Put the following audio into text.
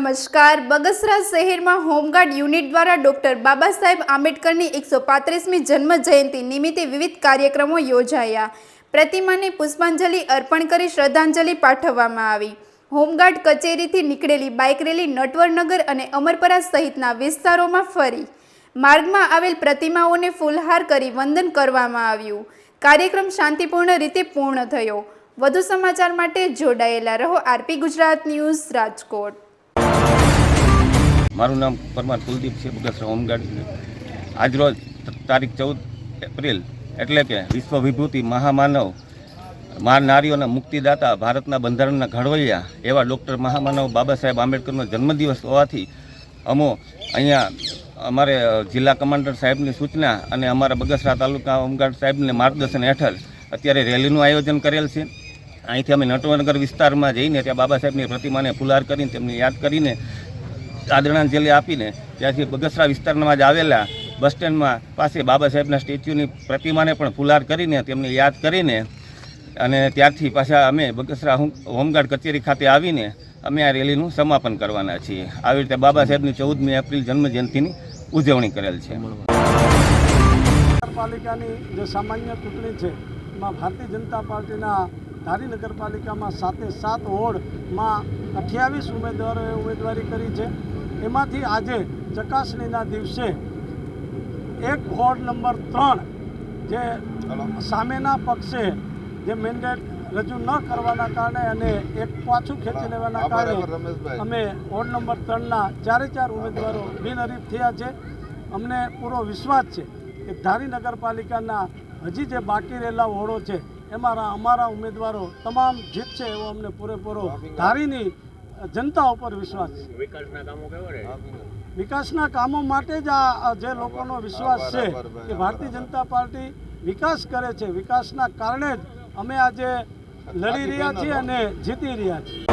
નમસ્કાર। બગસરા શહેરમાં home guard unit દ્વારા ડોક્ટર બાબા સાહેબ આંબેડકરની 135મી જન્મ જયંતિ નિમિત્તે વિવિધ કાર્યક્રમો યોજાયા। પ્રતિમાને પુષ્પાંજલિ અર્પણ કરી શ્રદ્ધાંજલિ પાઠવવામાં આવી। હોમગાર્ડ કચેરીથી નીકળેલી બાઇક રેલી નટવરનગર અને અમરપરા સહિતના વિસ્તારોમાં ફરી માર્ગમાં આવેલ પ્રતિમાઓને ફૂલહાર કરી વંદન કરવામાં આવ્યું। કાર્યક્રમ શાંતિપૂર્ણ રીતે પૂર્ણ થયો। વધુ સમાચાર માટે જોડાયેલા રહો આરપી ગુજરાત ન્યૂઝ રાજકોટ। મારું નામ પરમાર કુલદીપ છે, બગસરા હોમગાર્ડ। આજરોજ તારીખ 14 એપ્રિલ એટલે કે વિશ્વ વિભૂતિ મહામાનવ નારીઓના મુક્તિદાતા ભારતના બંધારણના ઘડવૈયા એવા ડૉક્ટર મહામાનવ બાબા સાહેબ આંબેડકરનો જન્મદિવસ હોવાથી અમો અહીંયા અમારે જિલ્લા કમાન્ડર સાહેબની સૂચના અને અમારા બગસરા તાલુકા હોમગાર્ડ સાહેબને માર્ગદર્શન હેઠળ અત્યારે રેલીનું આયોજન કરેલ છે। અહીંથી અમે નટવરનગર વિસ્તારમાં જઈને ત્યાં બાબા સાહેબની પ્રતિમાને ફુલહાર કરીને તેમને યાદ કરીને આદરાંજલિ આપીને ત્યાંથી બગસરા વિસ્તારમાં જ આવેલા બસ સ્ટેન્ડમાં પાસે બાબા સાહેબના સ્ટેચ્યુની પ્રતિમાને પણ ફુલહાર કરીને તેમને યાદ કરીને અને ત્યારથી પાછા અમે બગસરા હોમગાર્ડ કચેરી ખાતે આવીને અમે આ રેલીનું સમાપન કરવાના છીએ। આવી રીતે બાબા સાહેબની 14મી એપ્રિલ જન્મજયંતિની ઉજવણી કરેલ છે। નગરપાલિકાની જે સામાન્ય ચૂંટણી છે એમાં ભારતીય જનતા પાર્ટીના ધારી નગરપાલિકામાં 7 વોર્ડમાં 28 ઉમેદવારોએ ઉમેદવારી કરી છે। એમાંથી આજે ચકાસણીના દિવસે એક વોર્ડ નંબર 3 જે સામેના પક્ષે જે મેન્ડેટ રજૂ ન કરવાના કારણે અને એક પાછું ખેંચી લેવાના કારણે અમે વોર્ડ નંબર 3ના 4 ઉમેદવારો બિનહરીફ થયા છે। અમને પૂરો વિશ્વાસ છે કે ધારી નગરપાલિકાના હજી જે બાકી રહેલા વોર્ડો છે એમાં અમારા ઉમેદવારો તમામ જીતશે એવો અમને પૂરેપૂરો ધારીની જનતા ઉપર વિશ્વાસ છે। વિકાસના કામો માટે જ આ જે લોકોનો વિશ્વાસ છે કે ભારતીય જનતા પાર્ટી વિકાસ કરે છે, વિકાસના કારણે જ અમે આજે લડી રહ્યા છીએ અને જીતી રહ્યા છીએ।